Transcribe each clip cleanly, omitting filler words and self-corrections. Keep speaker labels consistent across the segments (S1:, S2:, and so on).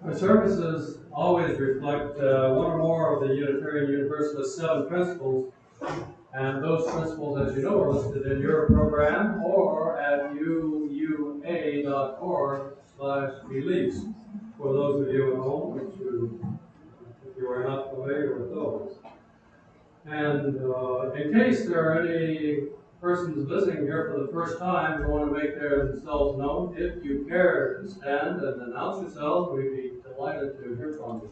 S1: Our services always reflect one or more of the Unitarian Universalist 7 principles, and those principles, as you know, are listed in your program or at uua.org/beliefs for those of you at home, if you are not familiar with those. And in case there are any persons visiting here for the first time who want to make themselves known, if you care to stand and announce yourselves, we'd be delighted to hear from you.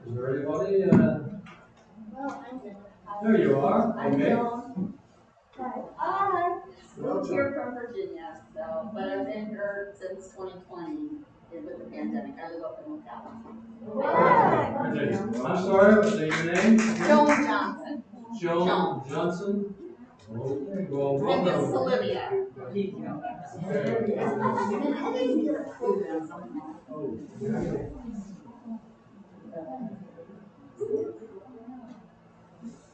S1: Is there anybody?
S2: Well, I'm here.
S1: There you are.
S2: I'm
S1: Okay.
S2: Joan. Hi. Moved here from Virginia, but I've been here since 2020 with the pandemic. I live up in Ocala.
S1: Virginia. I'm sorry, what's your name?
S2: Joan Johnson.
S1: Joan Johnson. Okay, well,
S2: And this is
S1: welcome.
S2: Olivia.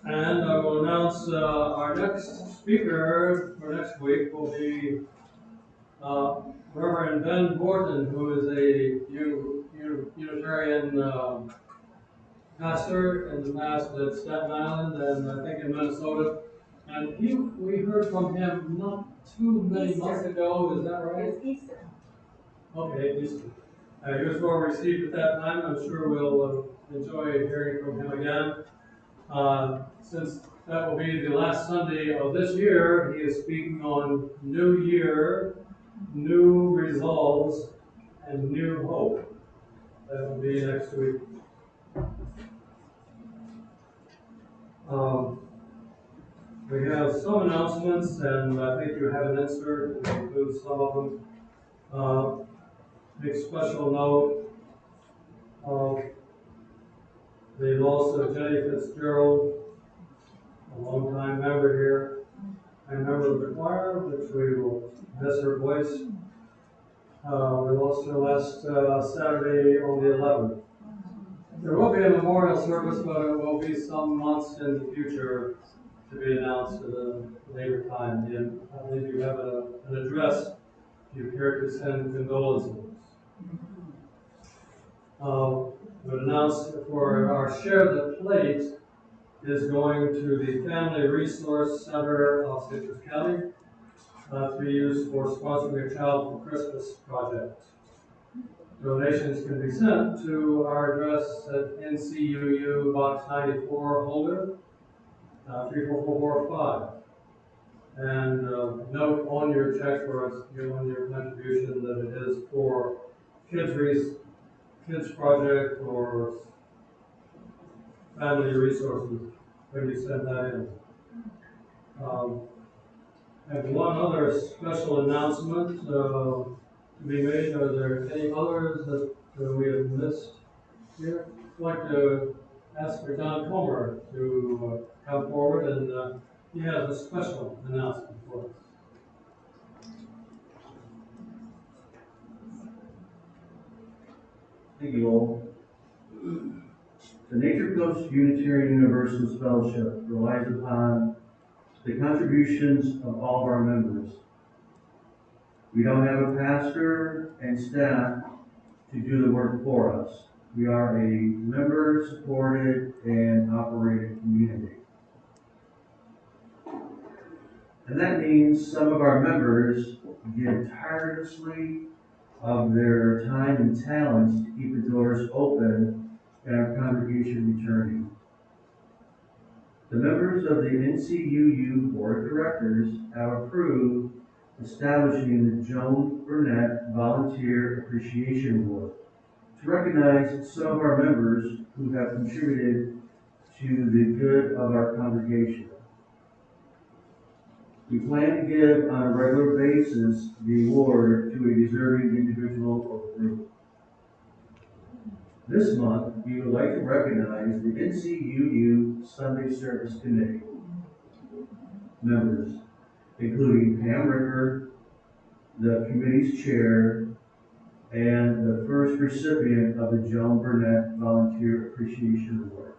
S1: And I will announce our next speaker for next week will be Reverend Ben Borton, who is a Unitarian pastor in the past at Staten Island and I think in Minnesota. And we heard from him not too many months ago, is that right?
S2: It's Easter.
S1: Okay, Easter. He was well received at that time. I'm sure we'll enjoy hearing from him again. Since that will be the last Sunday of this year, he is speaking on New Year, New Resolves, and New Hope. That will be next week. We have some announcements, and I think you have an insert that includes some of them. Big special note of the loss of Jenny Fitzgerald, a longtime member here, and member of the choir, which we will miss her voice. We lost her last Saturday on the 11th. There will be a memorial service, but it will be some months in the future to be announced at a later time. And I believe you have an address if you care to send condolences. Would announce for our Share the Plate is going to the Family Resource Center of Citrus County to be used for sponsoring a Child for Christmas project. Donations can be sent to our address at NCUU Box 94 Holder, 34445. And note on your check or on your contribution that it is for kids project or family resources when you send that in. And one other special announcement to be made. Are there any others that we have missed here? I'd like to ask for John Comer to come forward, and he has a special announcement for us.
S3: Thank you all. The Nature Coast Unitarian Universalist Fellowship relies upon the contributions of all of our members. We don't have a pastor and staff to do the work for us. We are a member-supported and operated community. And that means some of our members give tirelessly of their time and talents to keep the doors open and our congregation returning. The members of the NCUU Board of Directors have approved establishing the Joan Burnett Volunteer Appreciation Award to recognize some of our members who have contributed to the good of our congregation. We plan to give on a regular basis the award to a deserving individual or group. This month, we would like to recognize the NCUU Sunday Service Committee members, including Pam Ricker, the committee's chair, and the first recipient of the Joan Burnett Volunteer Appreciation Award.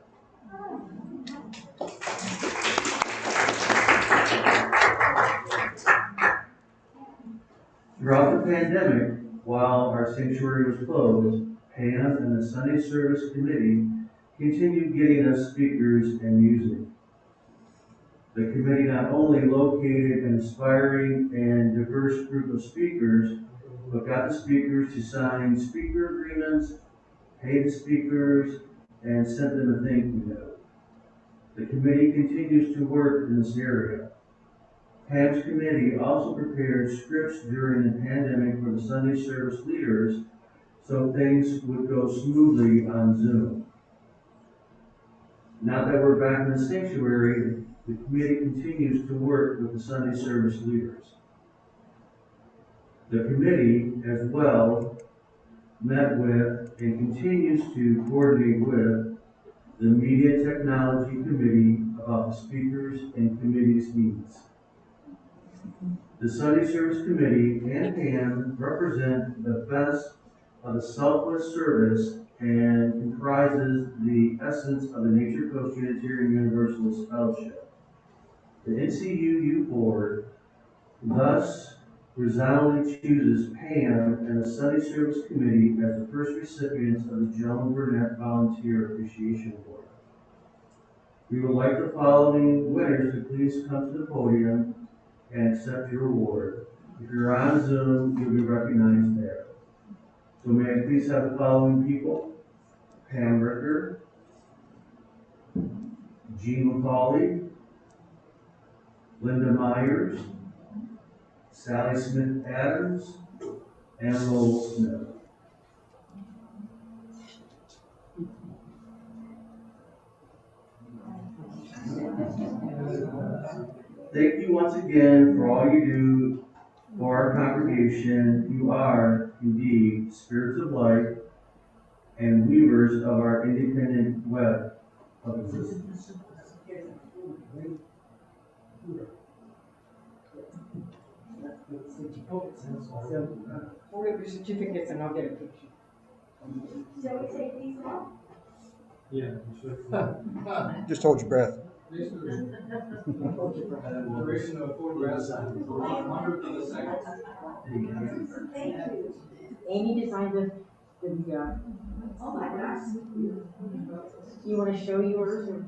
S3: Throughout the pandemic, while our sanctuary was closed, Pam and and the Sunday Service Committee continued getting us speakers and music. The committee not only located an inspiring and diverse group of speakers, but got the speakers to sign speaker agreements, pay the speakers, and sent them a thank you note. The committee continues to work in this area. Pam's committee also prepared scripts during the pandemic for the Sunday service leaders so things would go smoothly on Zoom. Now that we're back in the sanctuary, the committee continues to work with the Sunday service leaders. The committee, as well, met with and continues to coordinate with the Media Technology Committee about the speakers and committee's needs. The Sunday Service Committee and Pam represent the best of the selfless service and comprises the essence of the Nature Coast Unitarian Universalist Fellowship. The NCUU board thus resoundingly chooses Pam and the Sunday Service Committee as the first recipients of the Joan Burnett Volunteer Appreciation Award. We would like the following winners to please come to the podium and accept your award. If you're on Zoom, you'll be recognized there. So may I please have the following people: Pam Ricker, Jean McCauley, Linda Myers, Sally Smith Adams, and Lowell Smith. Thank you once again for all you do for our congregation. You are indeed spirits of light and weavers of our independent web of existence.
S4: Hold up your certificates and I'll get a picture.
S2: Shall we take these off?
S1: Yeah, you should.
S5: Just hold your breath.
S1: Duration of photographs, 100 of a second.
S2: Thank you.
S4: Amy designed the
S2: Oh my gosh.
S4: you want to show yours or?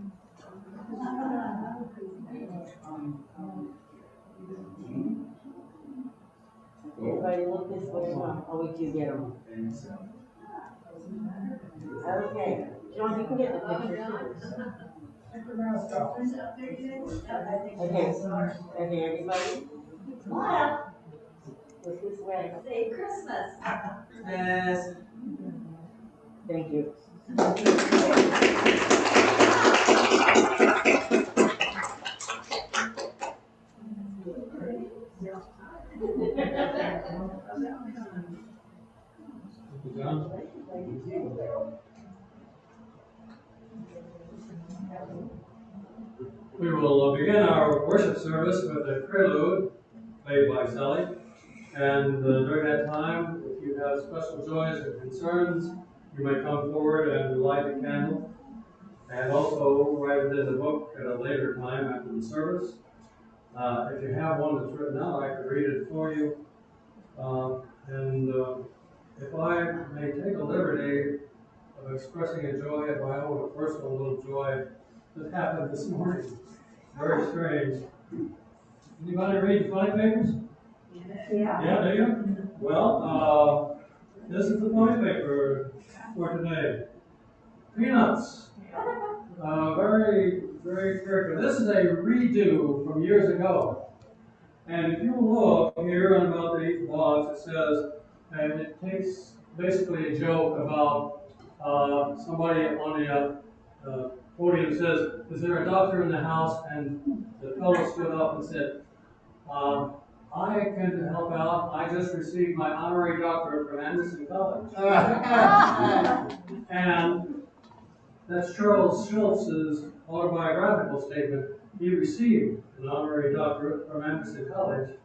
S4: Everybody look this way. I'll wait till you get them. Okay. John, you can get the picture too. Okay. Okay, everybody.
S2: What?
S4: Look this way.
S2: Say Christmas.
S4: Yes. Thank you.
S1: We will begin our worship service with a prelude played by Sally. And during that time, if you have special joys or concerns, you may come forward and light a candle. And also write it in the book at a later time after the service. If you have one that's written out, I can read it for you. If I may take a liberty of expressing a joy of my own, a personal little joy that happened this morning. Very strange. Anybody read funny papers?
S2: Yeah.
S1: Yeah, do you? Well, this is the funny paper for today. Peanuts. Very, very character. This is a redo from years ago. And if you look here on about the 8th box, it says, and it takes basically a joke about somebody on the podium says, "Is there a doctor in the house?" And the fellow stood up and said, "I can help out. I just received my honorary doctorate from Anderson College." And that's Charles Schultz's autobiographical statement. He received an honorary doctorate from Anderson College.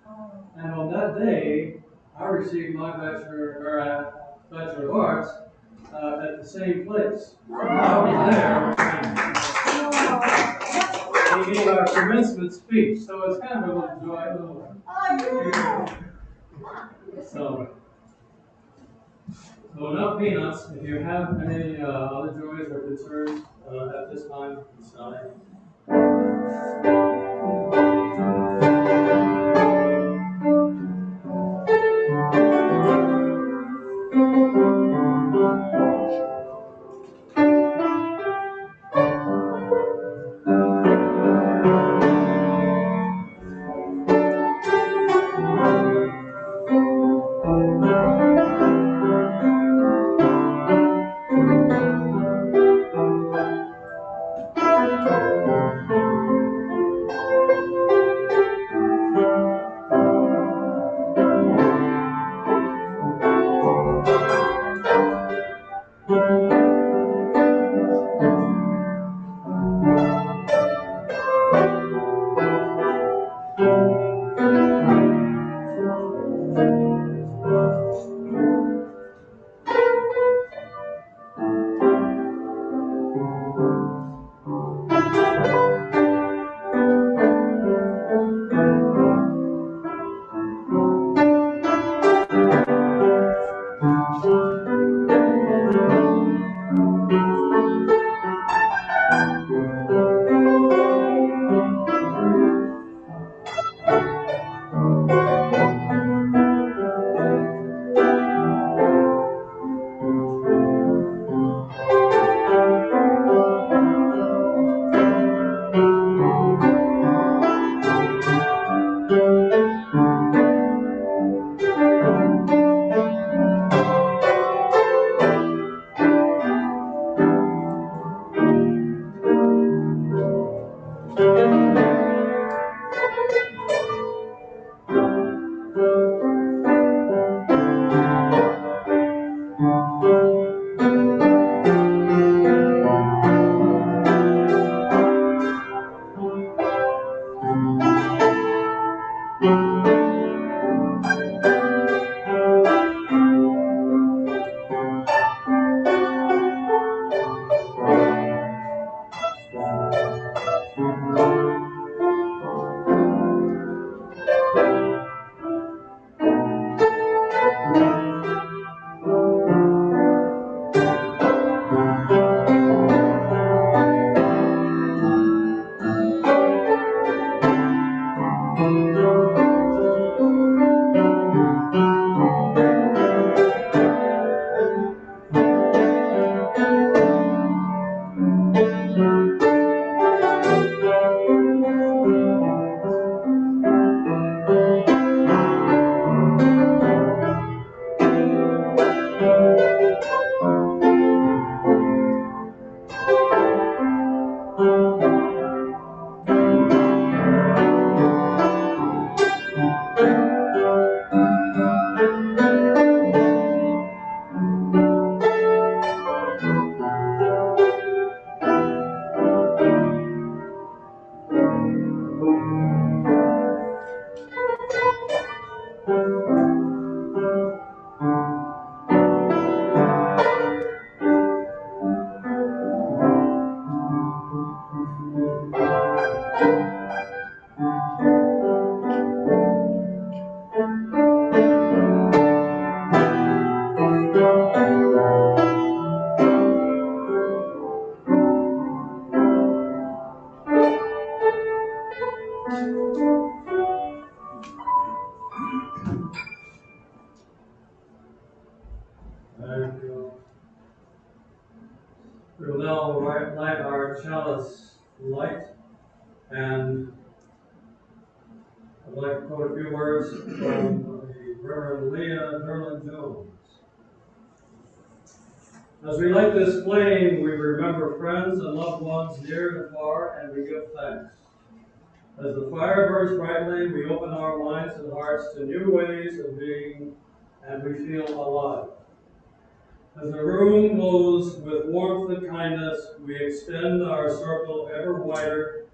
S1: And on that day, I received my Bachelor of Arts at the same place. I was there. He gave our commencement speech, so it's kind of a little joy. So, So enough peanuts. If you have any other joys or concerns at this time, it's not. And we will now light our chalice light, and I'd like to quote a few words from the Reverend Leah Derlin Jones. As we light this flame, we remember friends and loved ones near and far, and we give thanks. As the fire burns brightly, we open our minds and hearts to new ways of being, and we feel alive. As the room glows with warmth and kindness, we extend our circle ever wider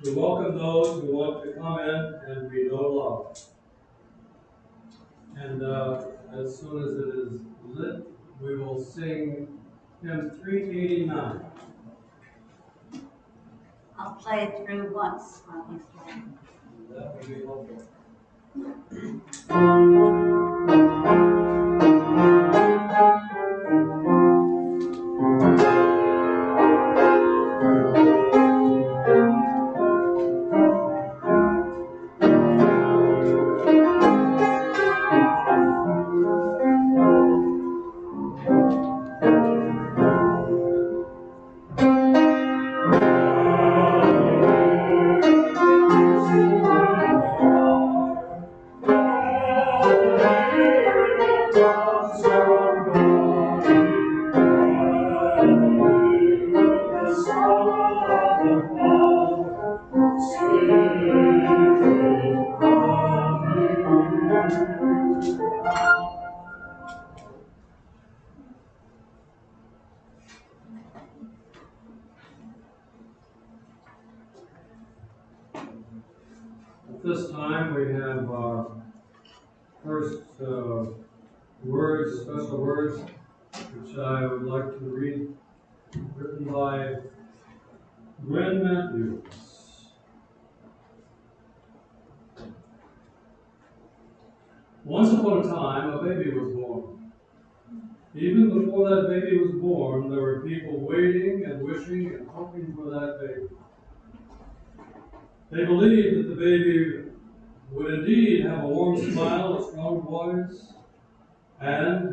S1: to welcome those who want to come in and we know love. And as soon as it is lit, we will sing hymn 389.
S2: I'll play it through once while he's playing.
S1: That would be helpful. this time we have our first words, special words, which I would like to read, written by Gwen Matthews. Once upon a time, a baby was born. Even before that baby was born, there were people waiting and wishing and hoping for that baby. They believed that the baby would indeed have a warm smile, a strong voice, and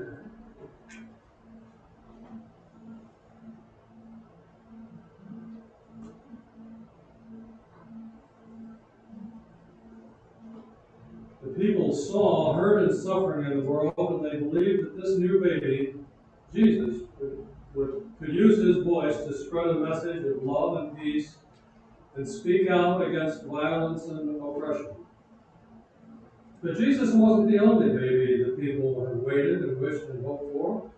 S1: the people saw hurt and suffering in the world, and they believed that this new baby, Jesus, could use his voice to spread a message of love and peace and speak out against violence and oppression. But Jesus wasn't the only baby that people had waited and wished and hoped for.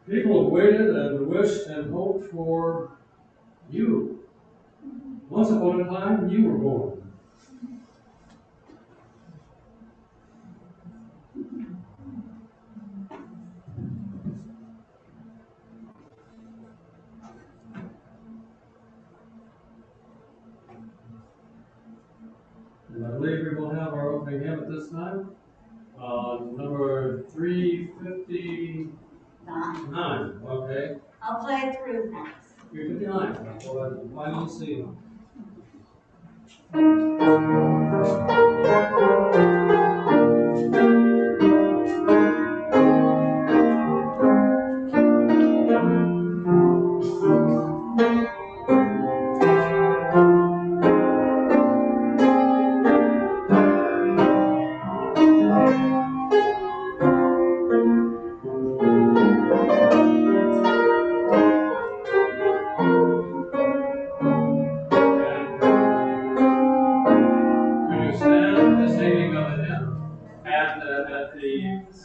S1: People have waited and wished and hoped for you. Once upon a time, you were born. And I believe we will have our opening hymn at this time. Number 359. Okay.
S2: I'll play it through next.
S1: 359. So that's the final scene.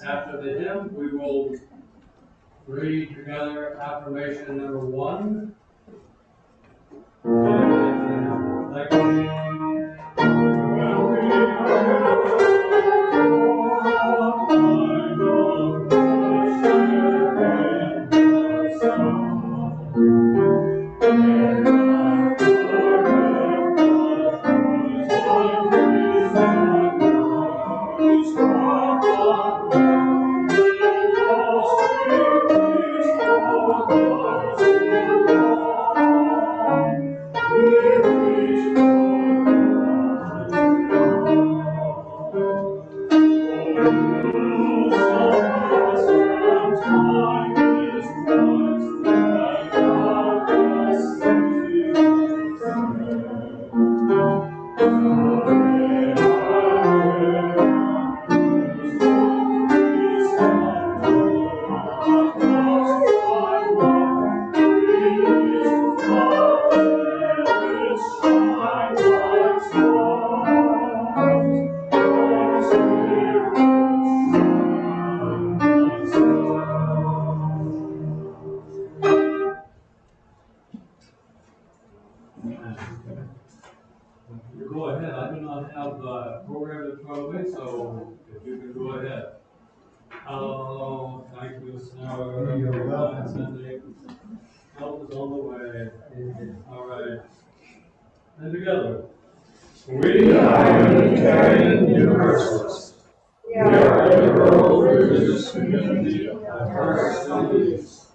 S1: After the hymn, we will read together affirmation number 1. Thank you. You go ahead. I do not have the program in front of me, so if you can go ahead. Oh, thank you, sir. You're welcome. Help is on the way. All right. And together. We are Unitarian Universalists. We are a liberal religious community of diverse beliefs.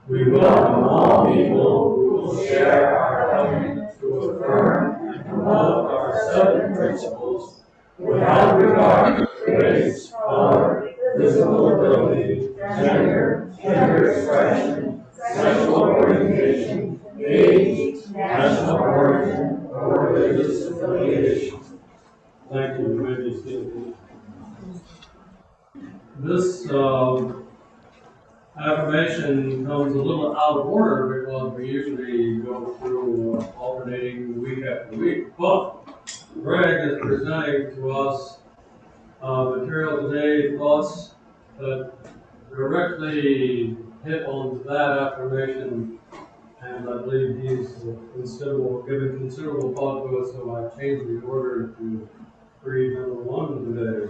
S1: We welcome all people who will share our commitment to affirm and promote our 7 principles without regard to race, color, physical ability, gender expression, sexual orientation, age, national origin, or religious affiliation. Thank you. You may be seated. This affirmation comes a little out of order because we usually go through alternating week after week, but Greg is presenting to us material today, thoughts that directly hit on that affirmation, and I believe he's given considerable thought to it, so I changed the order to read number 1 today.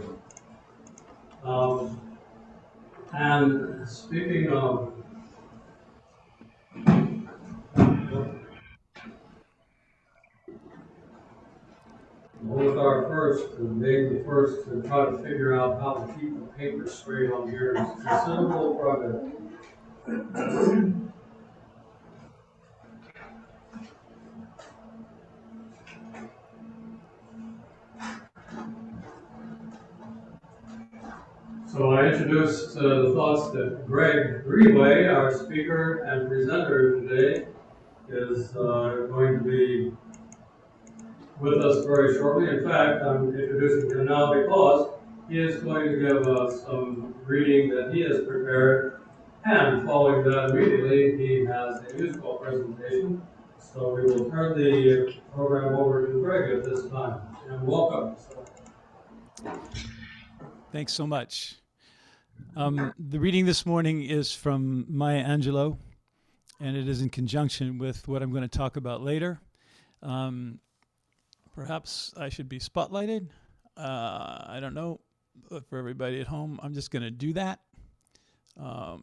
S1: And speaking of, with our first, being the first to try to figure out how to keep the paper straight on here is a considerable project. So I introduced the thoughts that Greenway, our speaker and presenter today, is going to be with us very shortly. In fact, I'm introducing him now because he is going to give us some reading that he has prepared, and following that immediately, he has a musical presentation. So we will turn the program over to Greg at this time, and welcome.
S5: Thanks so much. The reading this morning is from Maya Angelou, and it is in conjunction with what I'm going to talk about later. Perhaps I should be spotlighted. I don't know. For everybody at home, I'm just going to do that,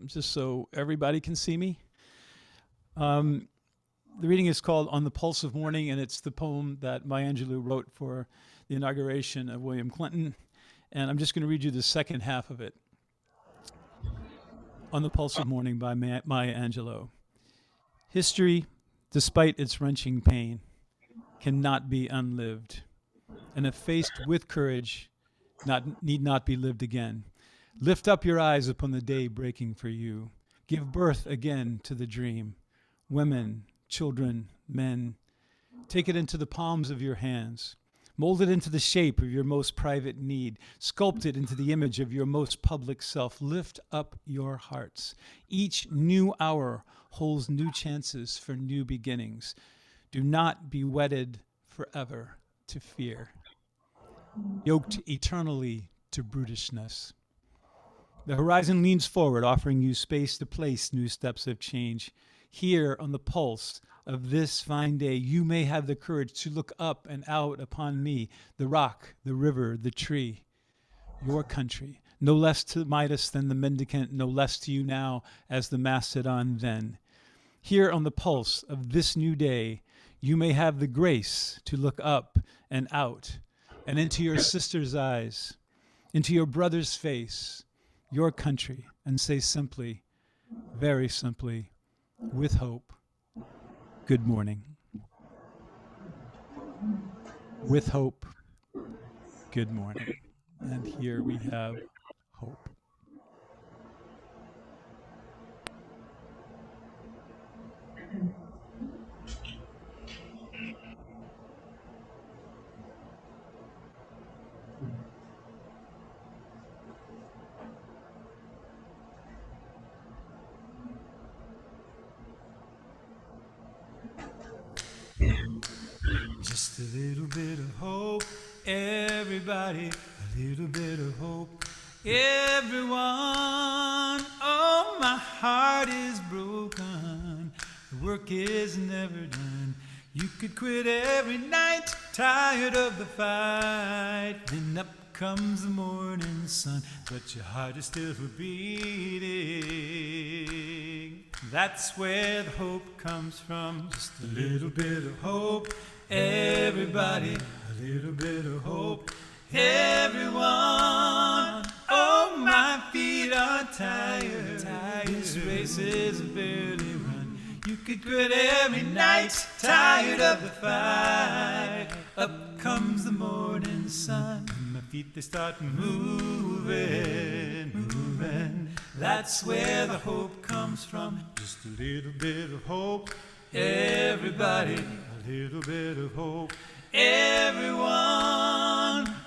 S5: just so everybody can see me. The reading is called On the Pulse of Morning, and it's the poem that Maya Angelou wrote for the inauguration of William Clinton. And I'm just going to read you the second half of it. On the Pulse of Morning by Maya Angelou. History, despite its wrenching pain, cannot be unlived, and if faced with courage, need not be lived again. Lift up your eyes upon the day breaking for you. Give birth again to the dream. Women, children, men, take it into the palms of your hands. Mold it into the shape of your most private need. Sculpt it into the image of your most public self. Lift up your hearts. Each new hour holds new chances for new beginnings. Do not be wedded forever to fear, yoked eternally to brutishness. The horizon leans forward, offering you space to place new steps of change. Here on the pulse of this fine day, you may have the courage to look up and out upon me, the rock, the river, the tree, your country, no less to Midas than the mendicant, no less to you now as the Macedon then. Here on the pulse of this new day, you may have the grace to look up and out and into your sister's eyes, into your brother's face, your country, and say simply, very simply, with hope, good morning. With hope, good morning. And here we have hope. Just a little bit of hope, everybody, a little bit of hope, everyone. Oh, my heart is broken, the work is never done. You could quit every night, tired of the fight. Then up comes the morning sun, but your heart is still beating. That's where the hope comes from, just a little bit of hope. Everybody, a little bit of hope. Everyone, oh, my feet are tired. This race is barely run. You could quit every night, tired of the fight. Up comes the morning sun, and my feet they start moving, moving. That's where the hope comes from, just a little bit of hope. Everybody, a little bit of hope. Everyone,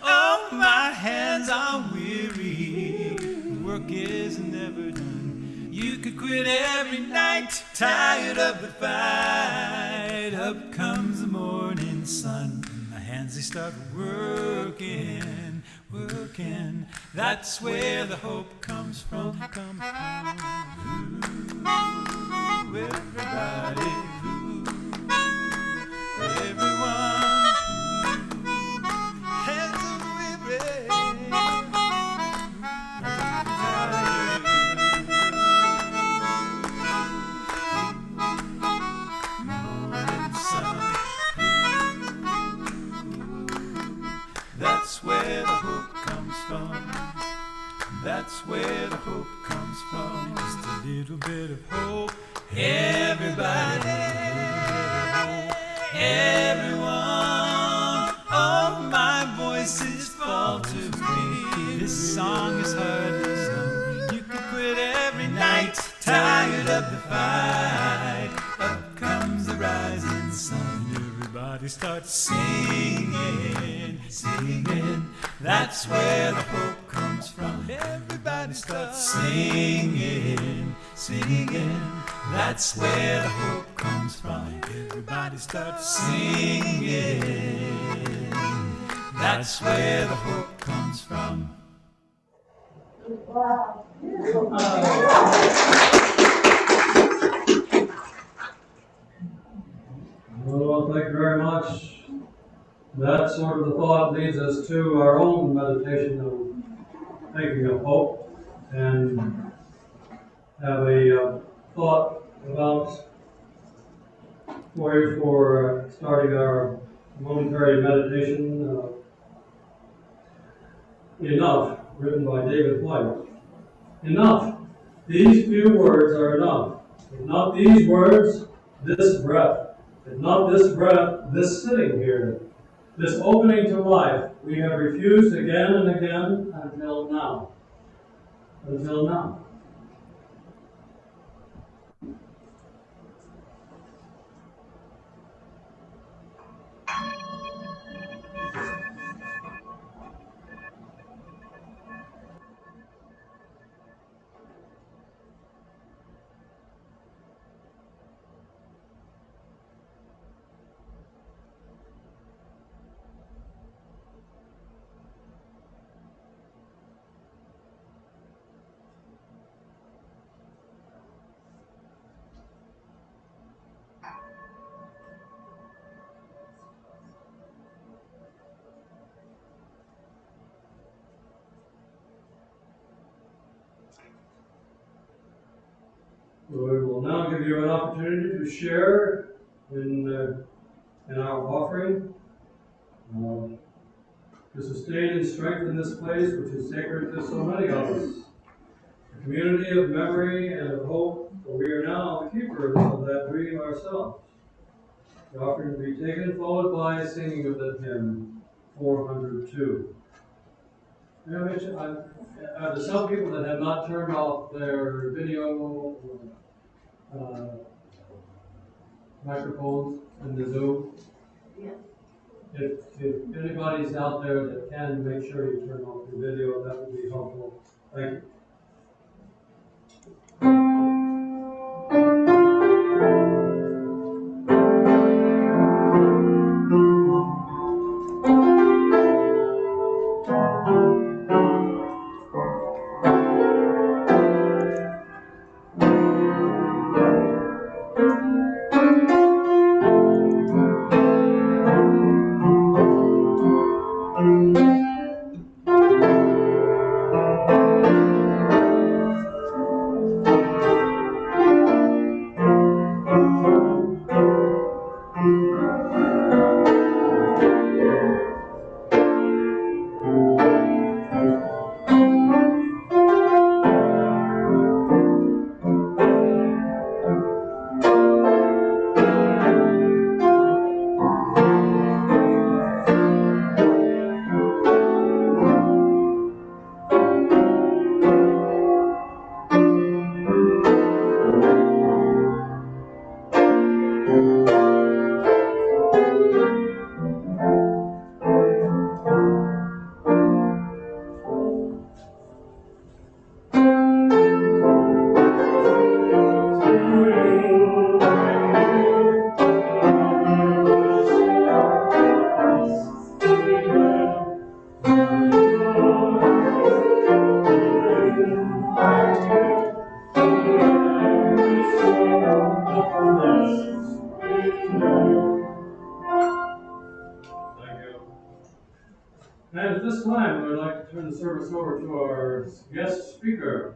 S5: oh, my hands are weary. Work is never done. You could quit every night, tired of the fight. Up comes the morning sun, and my hands they start working, working. That's where the hope comes from. Ooh, everybody. Everyone, hands are That's where the hope comes from. Just a little bit of hope. Everybody, everyone, all my voices fall to me. This song is hardly sung. You could quit every night, tired of the fight. Up comes the rising sun. Everybody starts singing, singing. That's where the hope comes from. Everybody starts singing, singing. That's where the hope comes from. Everybody starts singing. That's where the hope comes from.
S1: Well, thank you very much. That sort of the thought leads us to our own meditation of thinking of hope, and have a thought about ways for starting our momentary meditation. Enough, written by David White. Enough. These few words are enough. If not these words, this breath. If not this breath, this sitting here. This opening to life, we have refused again and again until now. Until now. We will now give you an opportunity to share in our offering, to sustain and strengthen this place which is sacred to so many of us. A community of memory and of hope, for we are now the keepers of that dream ourselves. The offering will be taken, followed by singing of the hymn 402. There's some people that have not turned off their video microphones in the Zoom.
S2: Yes.
S1: If anybody's out there that can, make sure you turn off your video, that would be helpful. Thank you. And at this time, I would like to turn the service over to our guest speaker.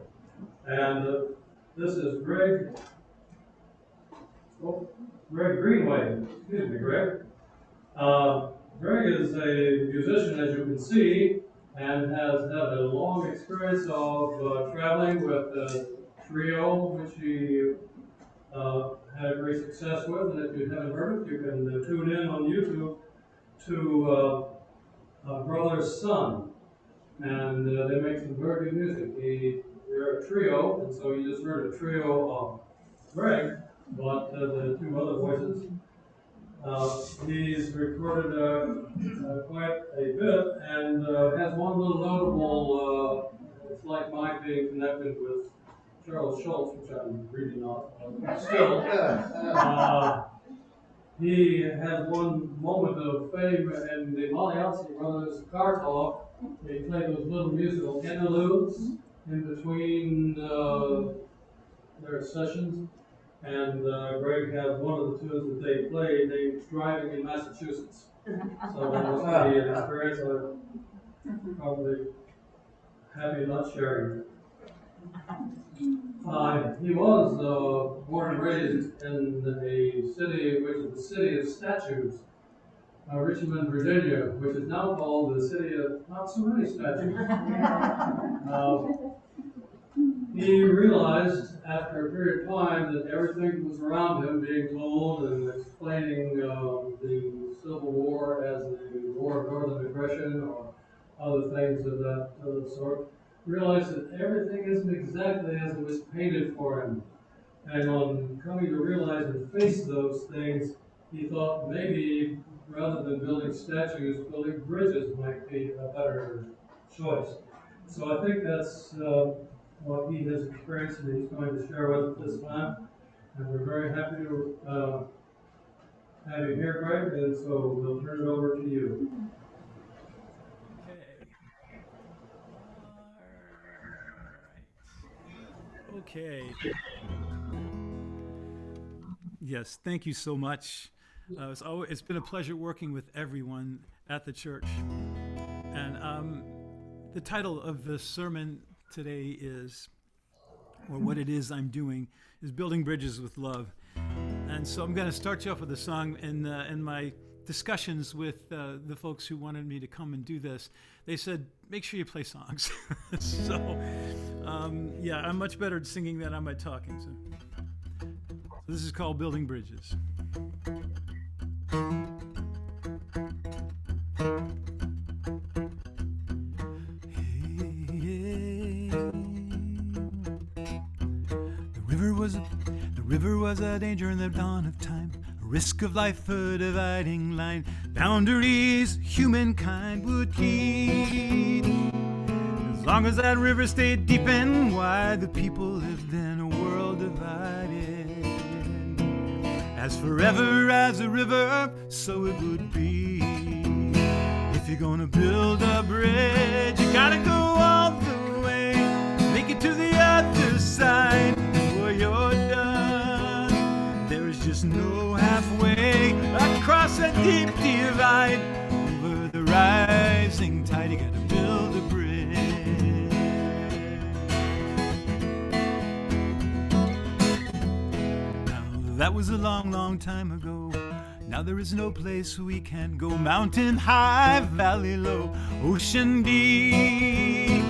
S1: And this is Greg Greenway. Excuse me, Greg. Greg is a musician, as you can see, and has had a long experience of traveling with the trio, which he had great success with. And if you haven't heard it, you can tune in on YouTube to Brother's Son. And they make some very good music. They're a trio, and so you just heard a trio of Greg, but the two other voices. He's recorded quite a bit, and has one little notable, it's like my being connected with Charles Schultz, which I'm really not, but still. He has one moment of fame in the Maliazzi Brothers car talk. They play those little musical interludes in between their sessions. And Greg has one of the tunes that they play named Driving in Massachusetts. So that must be an experience I'm probably happy not sharing. He was born and raised in a city which is the city of statues, Richmond, Virginia, which is now called the city of not so many statues. He realized after a period of time that everything was around him being told and explaining the Civil War as the War of Northern Aggression or other things of that sort, realized that everything isn't exactly as it was painted for him. And on coming to realize and face those things, he thought maybe rather than building statues, building bridges might be a better choice. So I think that's what he has experienced and he's going to share with us this time. And we're very happy to have you here, Greg, and so we'll turn it over to you.
S5: Okay. Yes, thank you so much. It's been a pleasure working with everyone at the church. And the title of the sermon today is, or what it is I'm doing, is Building Bridges with Love. And so I'm going to start you off with a song. In my discussions with the folks who wanted me to come and do this, they said, make sure you play songs. So, yeah, I'm much better at singing than I'm at talking. So this is called Building Bridges. The river was a danger in the dawn of time, a risk of life, a dividing line, boundaries humankind would keep. As long as that river stayed deep and wide, the people lived in a world divided. As forever as a river, so it would be. If you're gonna build a bridge, you gotta go all the way, make it to the other side before you're done. There's just no halfway across a deep divide. Over the rising tide, you gotta build a bridge. Now that was a long, long time ago. Now there is no place we can go. Mountain high, valley low, ocean deep.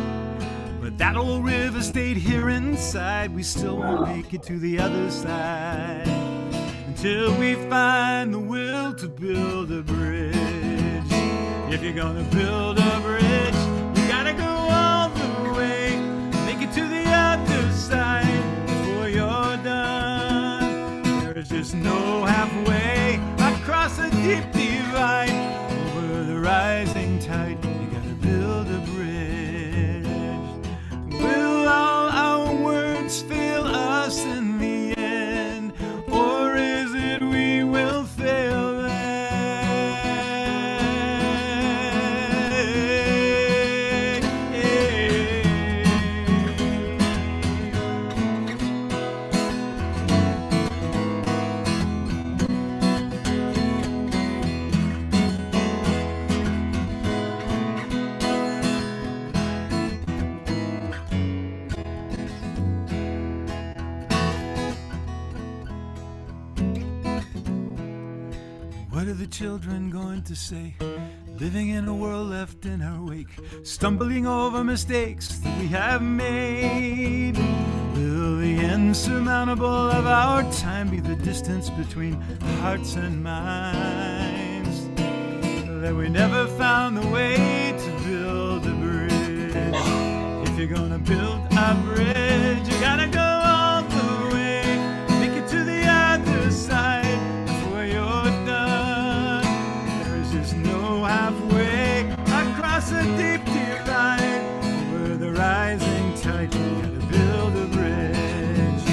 S5: But that old river stayed here inside. We still won't make it to the other side until we find the will to build a bridge. If you're gonna build a bridge, you gotta go all the way, make it to the other side before you're done. There's just no halfway across a deep divide. Over the rising tide, you gotta build a bridge. Will all our words fail us in the end, or is it we will fail them? What are the children going to say? living in a world left in her wake, stumbling over mistakes that we have made. Will the insurmountable of our time be the distance between hearts and minds? That we never found the way to build a bridge. If you're gonna build a bridge, you gotta go all the way, make it to the other side before you're done. There's just no halfway across a deep divide over the rising tide. You gotta build a bridge.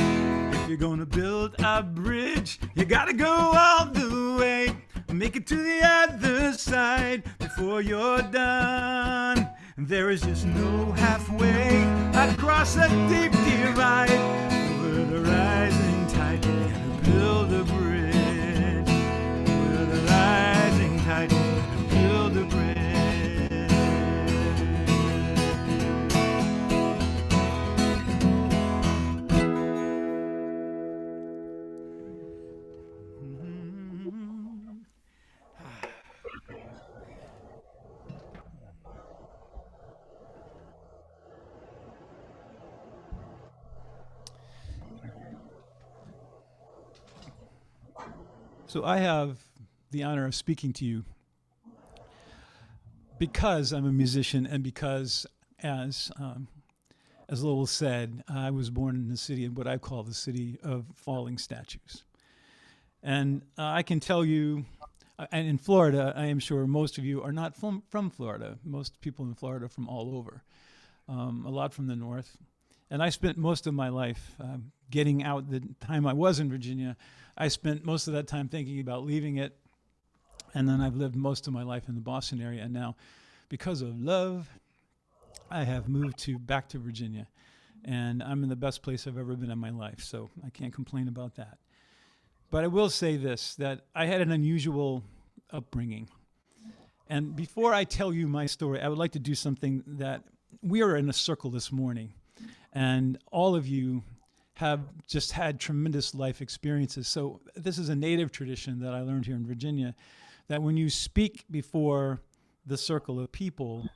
S5: If you're gonna build a bridge, you gotta go all the way, make it to the other side before you're done. There is just no halfway across a deep divide over the rising tide. You gotta build a bridge over the rising tide. You gotta build a bridge. So I have the honor of speaking to you because I'm a musician and because, as Lowell said, I was born in the city of what I call the city of falling statues. And I can tell you, and in Florida, I am sure most of you are not from Florida. Most people in Florida are from all over, a lot from the north. And I spent most of my life getting out. The time I was in Virginia, I spent most of that time thinking about leaving it. And then I've lived most of my life in the Boston area. And now, because of love, I have moved back to Virginia. And I'm in the best place I've ever been in my life. So I can't complain about that. But I will say this, that I had an unusual upbringing. And before I tell you my story, I would like to do something that we are in a circle this morning. And all of you have just had tremendous life experiences. So this is a native tradition that I learned here in Virginia, that when you speak before the circle of people,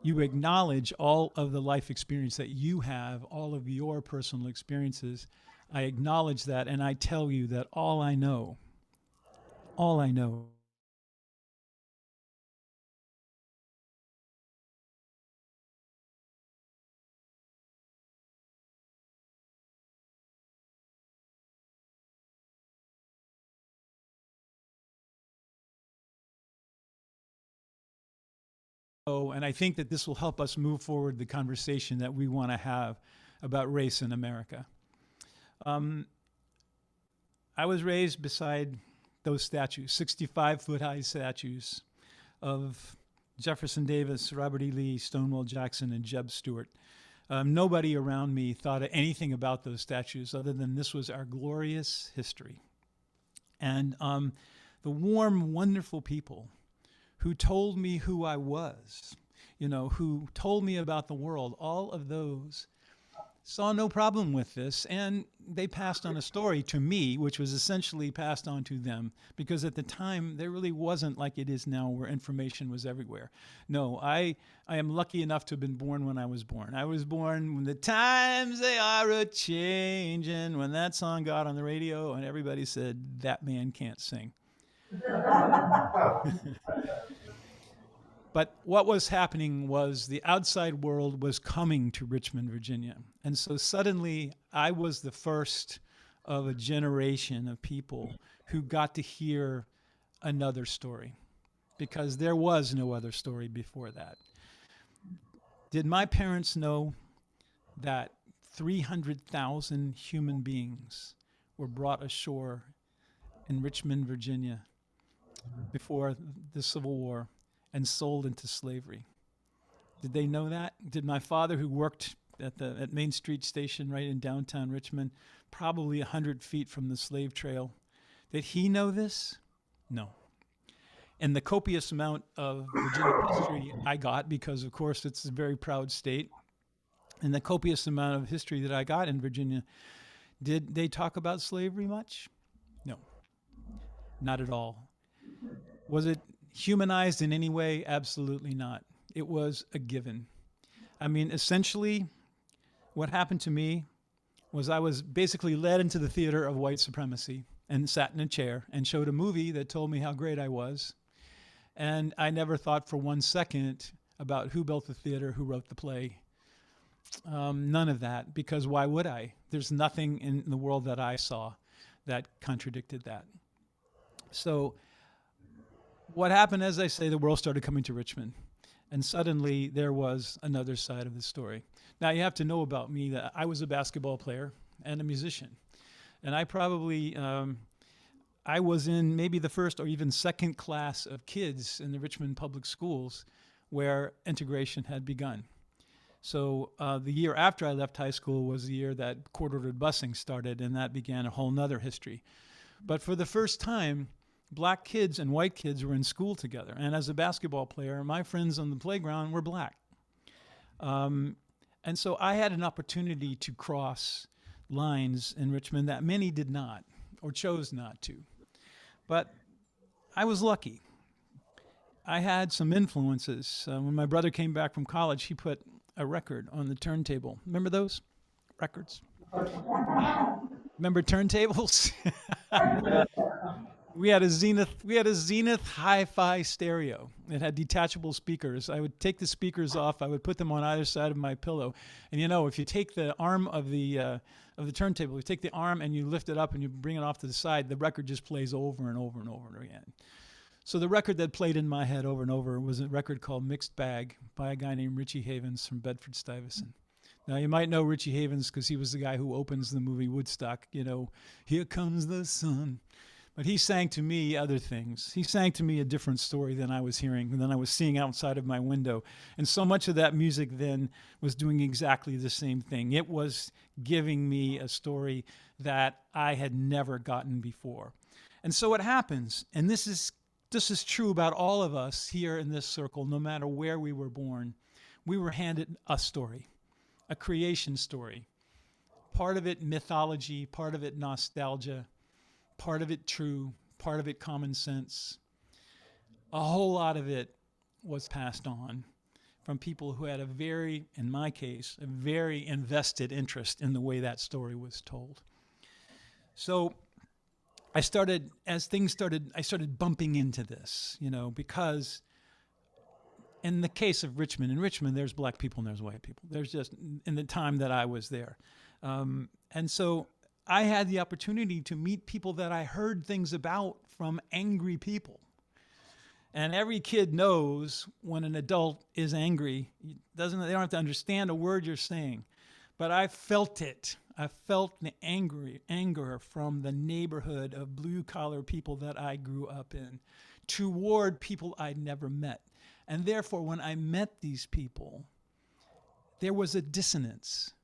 S5: you acknowledge all of the life experience that you have, all of your personal experiences. I acknowledge that, and I tell you that all I know and I think that this will help us move forward the conversation that we want to have about race in America. I was raised beside those statues, 65-foot-high statues of Jefferson Davis, Robert E. Lee, Stonewall Jackson, and Jeb Stuart. Nobody around me thought of anything about those statues other than this was our glorious history. And the warm, wonderful people who told me who I was, who told me about the world, all of those saw no problem with this, and they passed on a story to me, which was essentially passed on to them, because at the time, there really wasn't like it is now where information was everywhere. No, I am lucky enough to have been born when I was born. I was born when the times they are a-changin', when that song got on the radio, and everybody said, that man can't sing. But what was happening was the outside world was coming to Richmond, Virginia. And so suddenly I was the first of a generation of people who got to hear another story, because there was no other story before that. Did my parents know that 300,000 human beings were brought ashore in Richmond, Virginia before the Civil War and sold into slavery? Did they know that? Did my father, who worked at Main Street Station right in downtown Richmond, probably 100 feet from the slave trail, did he know this? No. And the copious amount of Virginia history I got, because of course it's a very proud state, and the copious amount of history that I got in Virginia, did they talk about slavery much? No, not at all. Was it humanized in any way? Absolutely not. It was a given. I mean, essentially, what happened to me was I was basically led into the theater of white supremacy and sat in a chair and showed a movie that told me how great I was. And I never thought for 1 second about who built the theater, who wrote the play. None of that, because why would I? There's nothing in the world that I saw that contradicted that. So what happened, as I say, the world started coming to Richmond. And suddenly there was another side of the story. Now you have to know about me that I was a basketball player and a musician. And I probably, I was in maybe the first or even second class of kids in the Richmond public schools where integration had begun. So the year after I left high school was the year that court-ordered busing started, and that began a whole nother history. But for the first time, black kids and white kids were in school together. And as a basketball player, my friends on the playground were black. And so I had an opportunity to cross lines in Richmond that many did not or chose not to. But I was lucky. I had some influences. When my brother came back from college, he put a record on the turntable. Remember those records? Remember turntables? We had a Zenith hi-fi stereo. It had detachable speakers. I would take the speakers off. I would put them on either side of my pillow. And you know, if you take the arm of the turntable, you take the arm and you lift it up and you bring it off to the side, the record just plays over and over and over again. So the record that played in my head over and over was a record called Mixed Bag by a guy named Richie Havens from Bedford-Stuyvesant. Now, you might know Richie Havens because he was the guy who opens the movie Woodstock, you know, here comes the sun. But he sang to me other things. He sang to me a different story than I was hearing and than I was seeing outside of my window. And so much of that music then was doing exactly the same thing. It was giving me a story that I had never gotten before. And so what happens, and this is true about all of us here in this circle, no matter where we were born, we were handed a story, a creation story. Part of it mythology, part of it nostalgia, part of it true, part of it common sense. A whole lot of it was passed on from people who had a very, in my case, a very invested interest in the way that story was told. So I started bumping into this, you know, because in the case of Richmond, in Richmond, there's black people and there's white people. There's just, in the time that I was there. And so I had the opportunity to meet people that I heard things about from angry people. And every kid knows when an adult is angry, they don't have to understand a word you're saying. But I felt it. I felt the anger from the neighborhood of blue-collar people that I grew up in toward people I'd never met. And therefore, when I met these people, there was a dissonance.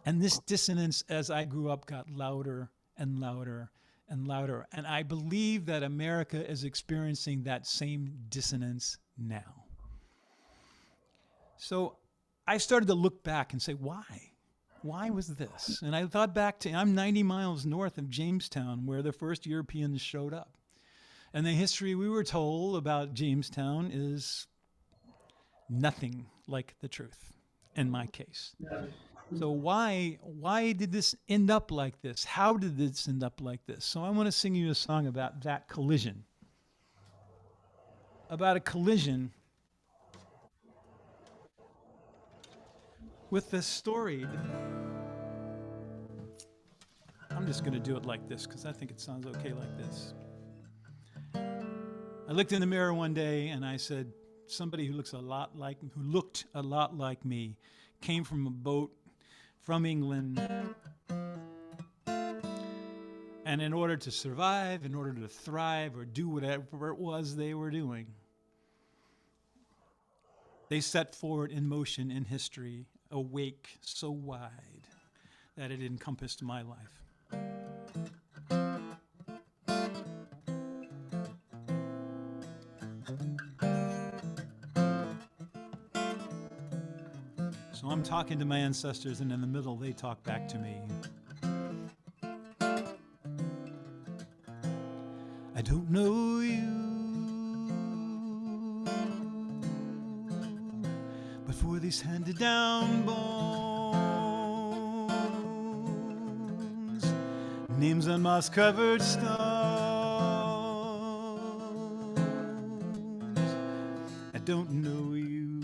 S5: And this dissonance, as I grew up, got louder and louder and louder. And I believe that America is experiencing that same dissonance now. So I started to look back and say, why? Why was this? And I thought back to, I'm 90 miles north of Jamestown, where the first Europeans showed up. And the history we were told about Jamestown is nothing like the truth, in my case. So why did this end up like this? How did this end up like this? So I want to sing you a song about that collision. About a collision with the story. I'm just going to do it like this because I think it sounds okay like this. I looked in the mirror one day and I said, somebody who looked a lot like me came from a boat from England, and in order to survive, in order to thrive or do whatever it was they were doing, they set forward in motion in history a wake so wide that it encompassed my life. So I'm talking to my ancestors, and in the middle, they talk back to me. I don't know you, these handed down bones, names on moss covered stones. I don't know you,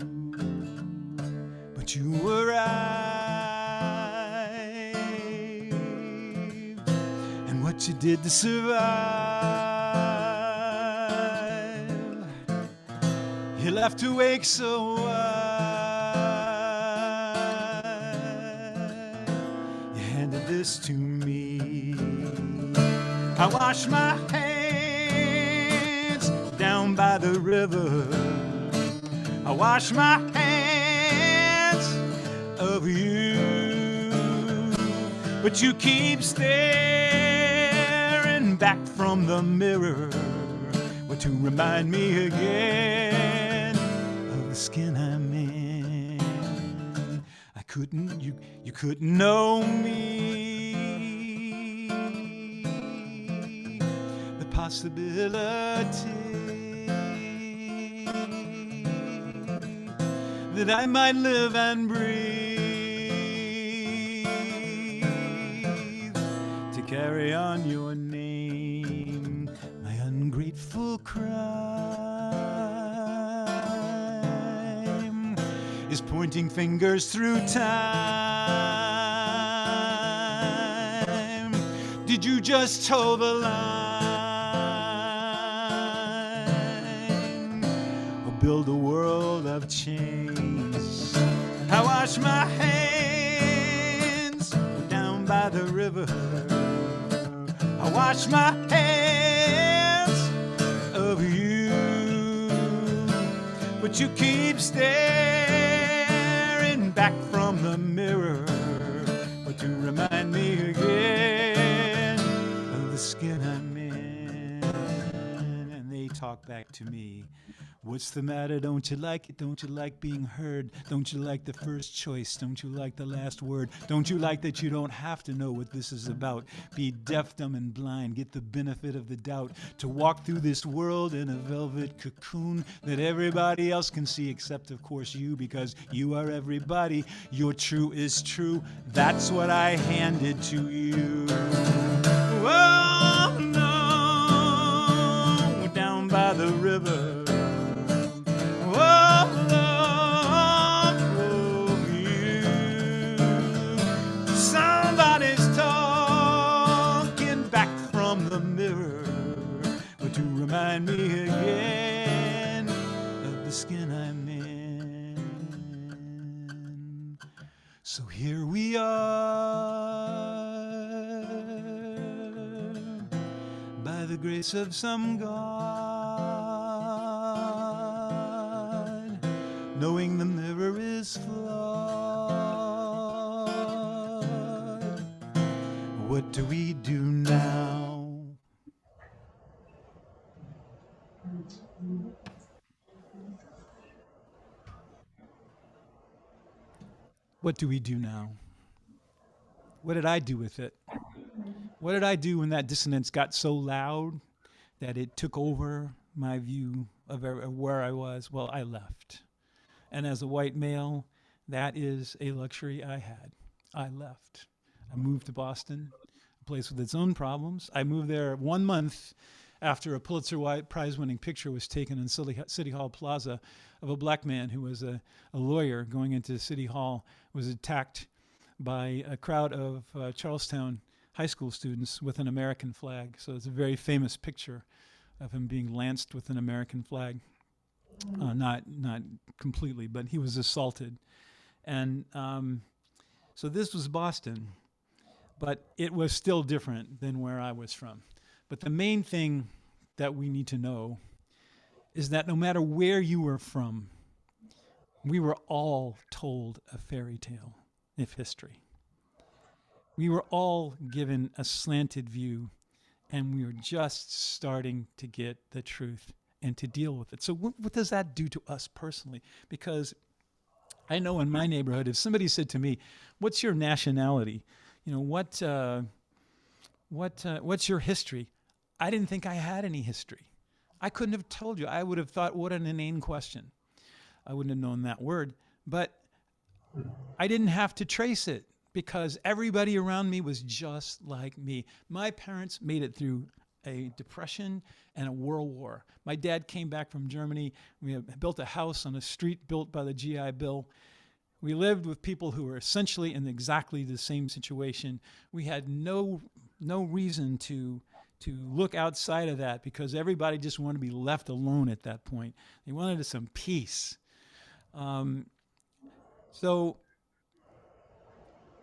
S5: but you arrived, and what you did to survive, you left to wake so wide. You handed this to me. I wash my hands down by the river. I wash my hands of you, but you keep staring back from the mirror, but to remind me again of the skin I'm in. I couldn't, you couldn't know me, the possibility that I might live and breathe to carry on your name. My ungrateful crime is pointing fingers through time. Did you just toe the line or build a world of change? I wash my hands down by the river. I wash my hands of you, but you keep staring back from the mirror, but to remind me again of the skin I'm in. And they talk back to me. What's the matter? Don't you like it? Don't you like being heard? Don't you like the first choice? Don't you like the last word? Don't you like that you don't have to know what this is about? Be deaf, dumb, and blind. Get the benefit of the doubt. To walk through this world in a velvet cocoon that everybody else can see except, of course, you, because you are everybody. Your true is true. That's what I handed to you. Oh, no, down by the river. Somebody's talking back from the mirror, but to remind me again of the skin I'm in. So here we are, by the grace of some God, knowing the mirror is flawed. What do we do now? What do we do now? What did I do with it? What did I do when that dissonance got so loud that it took over my view of where I was? Well, I left. And as a white male, that is a luxury I had. I left. I moved to Boston, a place with its own problems. I moved there 1 month after a Pulitzer Prize-winning picture was taken in City Hall Plaza of a black man who was a lawyer going into City Hall, was attacked by a crowd of Charlestown high school students with an American flag. So it's a very famous picture of him being lanced with an American flag. Not completely, but he was assaulted. And so this was Boston, but it was still different than where I was from. But the main thing that we need to know is that no matter where you were from, we were all told a fairy tale of history. We were all given a slanted view, and we were just starting to get the truth and to deal with it. So what does that do to us personally? Because I know in my neighborhood, if somebody said to me, "What's your nationality? You know, what's your history?" I didn't think I had any history. I couldn't have told you. I would have thought, what an inane question. I wouldn't have known that word. But I didn't have to trace it because everybody around me was just like me. My parents made it through a depression and a world war. My dad came back from Germany. We built a house on a street built by the GI Bill. We lived with people who were essentially in exactly the same situation. We had no reason to look outside of that because everybody just wanted to be left alone at that point. They wanted some peace. So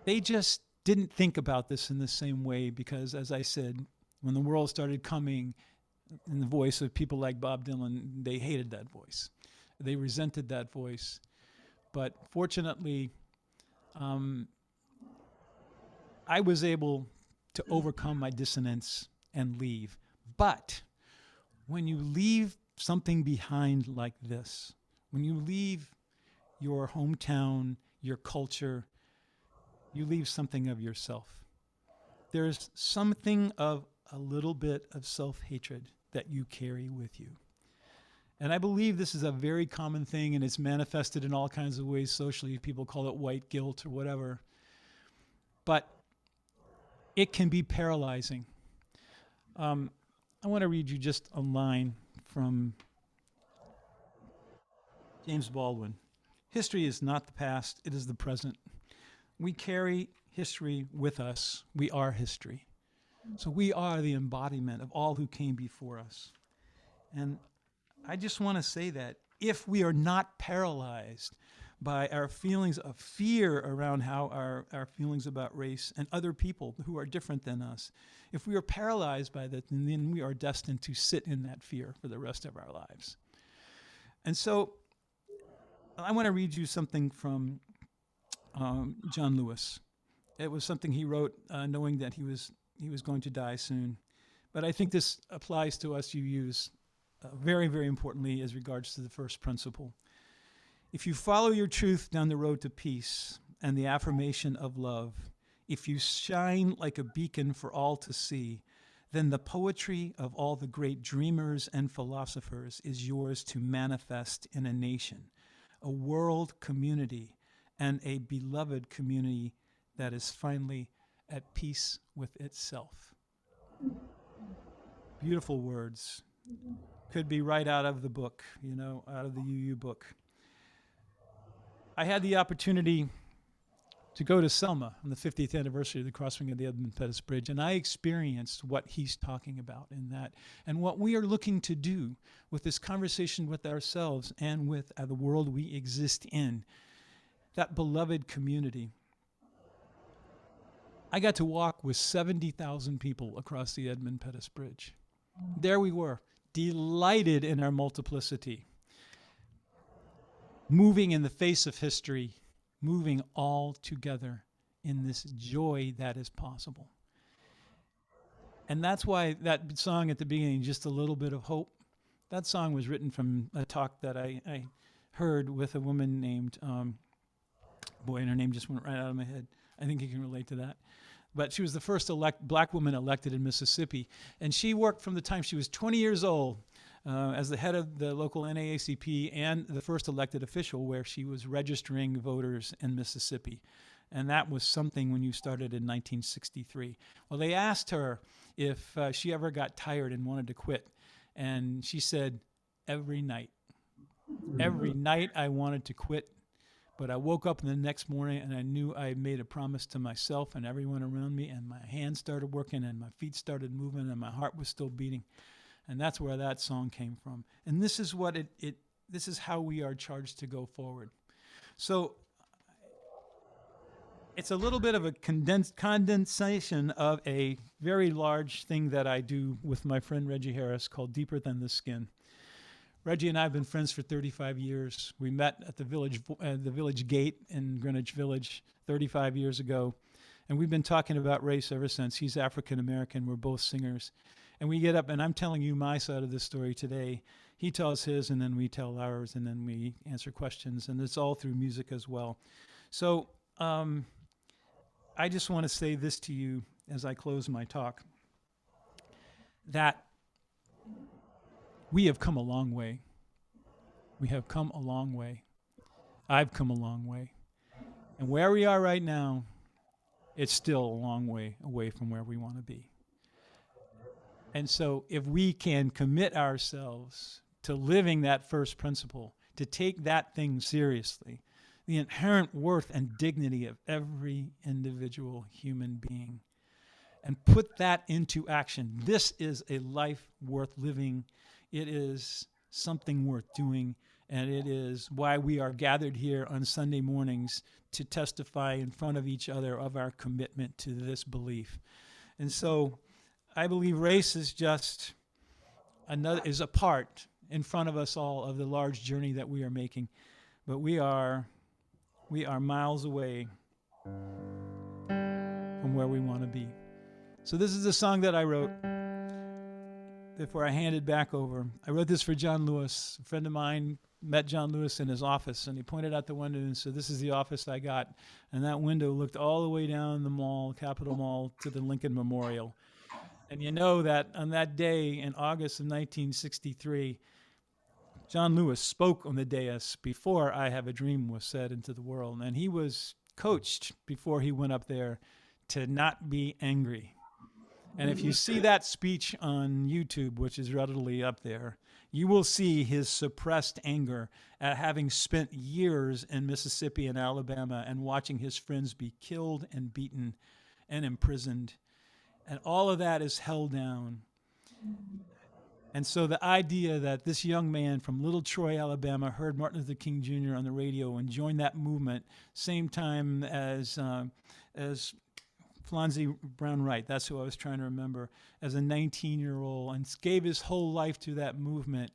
S5: they just didn't think about this in the same way because, as I said, when the world started coming in the voice of people like Bob Dylan, they hated that voice. They resented that voice. But fortunately, I was able to overcome my dissonance and leave. But when you leave something behind like this, when you leave your hometown, your culture, you leave something of yourself. There's something of a little bit of self-hatred that you carry with you. And I believe this is a very common thing, and it's manifested in all kinds of ways socially. People call it white guilt or whatever. But it can be paralyzing. I want to read you just a line from James Baldwin. History is not the past, it is the present. We carry history with us. We are history. So we are the embodiment of all who came before us. And I just want to say that if we are not paralyzed by our feelings of fear around how our feelings about race and other people who are different than us, if we are paralyzed by that, then we are destined to sit in that fear for the rest of our lives. And so I want to read you something from John Lewis. It was something he wrote knowing that he was going to die soon. But I think this applies to us UUs very, very importantly as regards to the first principle. If you follow your truth down the road to peace and the affirmation of love, if you shine like a beacon for all to see, then the poetry of all the great dreamers and philosophers is yours to manifest in a nation, a world community, and a beloved community that is finally at peace with itself. Beautiful words. Could be right out of the book, out of the UU book. I had the opportunity to go to Selma on the 50th anniversary of the crossing of the Edmund Pettus Bridge, and I experienced what he's talking about in that, and what we are looking to do with this conversation with ourselves and with the world we exist in, that beloved community. I got to walk with 70,000 people across the Edmund Pettus Bridge. There we were, delighted in our multiplicity, moving in the face of history, moving all together in this joy that is possible. And that's why that song at the beginning, Just a Little Bit of Hope, that song was written from a talk that I heard with a woman named, and her name just went right out of my head. I think you can relate to that. But she was the first black woman elected in Mississippi. And she worked from the time she was 20 years old as the head of the local NAACP and the first elected official where she was registering voters in Mississippi. And that was something when you started in 1963. Well, they asked her if she ever got tired and wanted to quit. And she said, every night. Every night I wanted to quit. But I woke up the next morning and I knew I made a promise to myself and everyone around me, and my hands started working and my feet started moving and my heart was still beating. And that's where that song came from. And this is what this is how we are charged to go forward. So it's a little bit of a condensation of a very large thing that I do with my friend Reggie Harris called Deeper Than the Skin. Reggie and I have been friends for 35 years. We met at the village gate in Greenwich Village 35 years ago, and we've been talking about race ever since. He's African American. We're both singers. And we get up, and I'm telling you my side of the story today. He tells his, and then we tell ours, and then we answer questions, and it's all through music as well. So I just want to say this to you as I close my talk, that we have come a long way. We have come a long way. I've come a long way. And where we are right now, it's still a long way away from where we want to be. And so if we can commit ourselves to living that first principle, to take that thing seriously, the inherent worth and dignity of every individual human being, and put that into action. This is a life worth living. It is something worth doing, and it is why we are gathered here on Sunday mornings to testify in front of each other of our commitment to this belief. And so I believe race is just is a part in front of us all of the large journey that we are making. But we are miles away from where we want to be. So this is a song that I wrote before I handed back over. I wrote this for John Lewis. A friend of mine met John Lewis in his office, and he pointed out the window and said, "This is the office I got." And that window looked all the way down the mall, Capitol Mall, to the Lincoln Memorial. And you know that on that day in August of 1963, John Lewis spoke on the dais before "I Have a Dream" was said into the world. And he was coached before he went up there to not be angry. And if you see that speech on YouTube, which is readily up there, you will see his suppressed anger at having spent years in Mississippi and Alabama and watching his friends be killed and beaten and imprisoned. And all of that is held down. And so the idea that this young man from Little Troy, Alabama, heard Martin Luther King Jr. on the radio and joined that movement same time as Phlanze Brown Wright, that's who I was trying to remember, as a 19-year-old, and gave his whole life to that movement.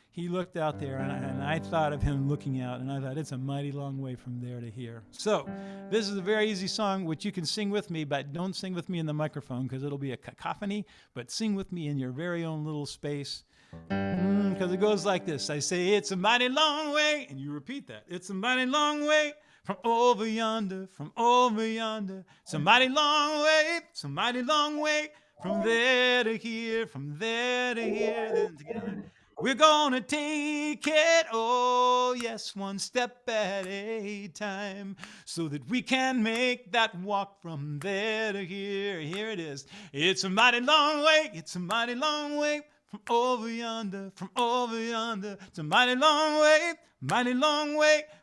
S5: He looked out there, and I thought of him looking out, and I thought, it's a mighty long way from there to here. So this is a very easy song, which you can sing with me, but don't sing with me in the microphone because it'll be a cacophony, but sing with me in your very own little space. Because it goes like this. I say, it's a mighty long way, and you repeat that. It's a mighty long way from over yonder, from over yonder. It's a mighty long way, it's a mighty long way from there to here, from there to here. Then together, we're gonna take it, oh yes, one step at a time, so that we can make that walk from there to here. Here it is. It's a mighty long way, it's a mighty long way from over yonder, from over yonder. It's a mighty long way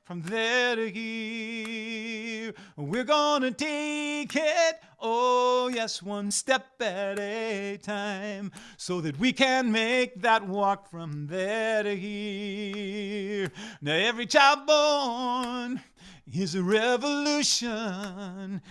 S5: from there to here. We're gonna take it, oh yes, one step at a time, so that we can make that walk from there to here. Now every child born is a revolution,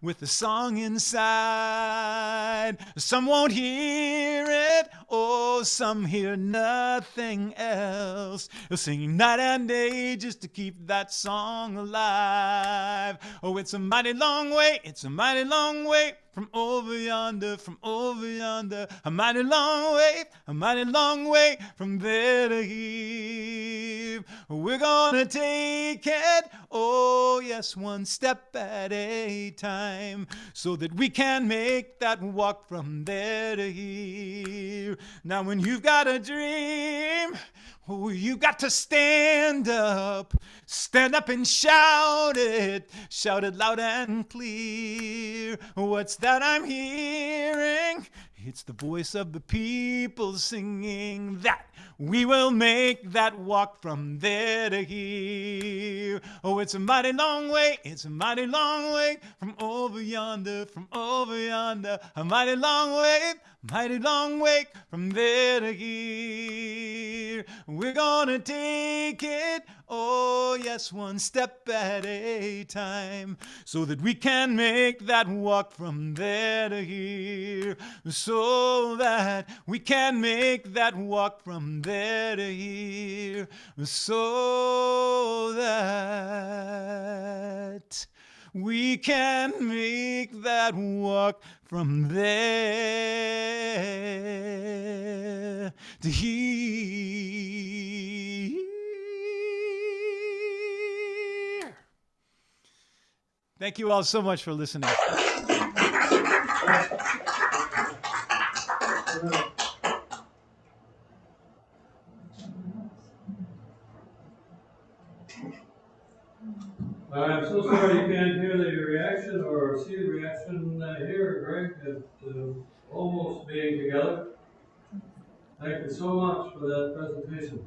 S5: with a song inside. Some won't hear it, oh, some hear nothing else. They're singing night and day just to keep that song alive. Oh, it's a mighty long way, it's a mighty long way from over yonder, from over yonder. A mighty long way from there to here. We're gonna take it, oh yes, one step at a time, so that we can make that walk from there to here. Now when you've got a dream, oh, you got to stand up and shout it loud and clear. What's that I'm hearing? It's the voice of the people singing that we will make that walk from there to here. Oh, it's a mighty long way, it's a mighty long way from over yonder, from over yonder. A mighty long way from there to here. We're gonna take it, oh yes, one step at a time, so that we can make that walk from there to here. So that we can make that walk from there to here. So that we can make that walk from there to here. Thank you all so much for listening.
S1: I'm so sorry you can't hear the reaction or see the reaction here, Greg, at almost being together. Thank you so much for that presentation.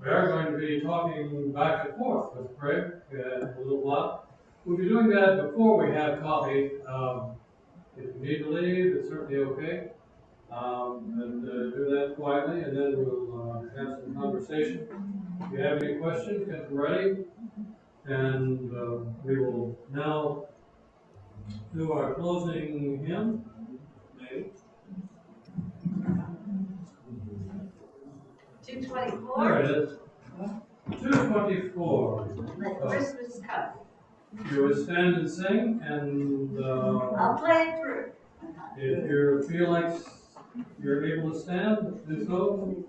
S1: We are going to be talking back and forth with Greg in a little while. We'll be doing that before we have coffee. If you need to leave, it's certainly okay. And do that quietly, and then we'll have some conversation. If you have any questions, get them ready. And we will now do our closing hymn. Maybe.
S2: 224.
S1: There it is. 224.
S2: Let Christmas come.
S1: You would stand and sing, and
S2: I'll play it through.
S1: if you feel like you're able to stand, do so.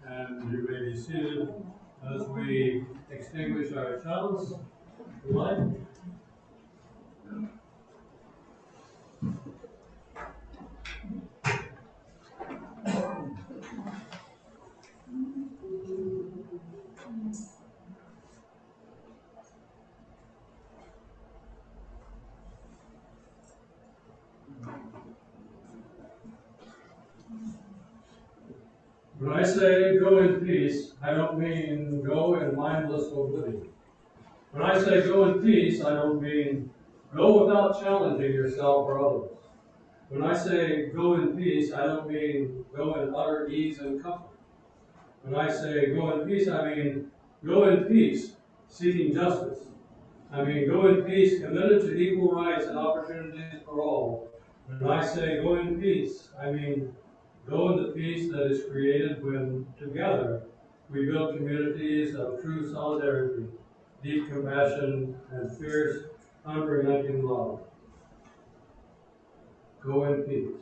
S1: And you may be seated as we extinguish our chalice of light. When I say go in peace, I don't mean go in mindless oblivion. When I say go in peace, I don't mean go without challenging yourself or others. When I say go in peace, I don't mean go in utter ease and comfort. When I say go in peace, I mean go in peace, seeking justice. I mean go in peace, committed to equal rights and opportunities for all. When I say go in peace, I mean go in the peace that is created when together we build communities of true solidarity, deep compassion, and fierce, unrelenting love. Go in peace.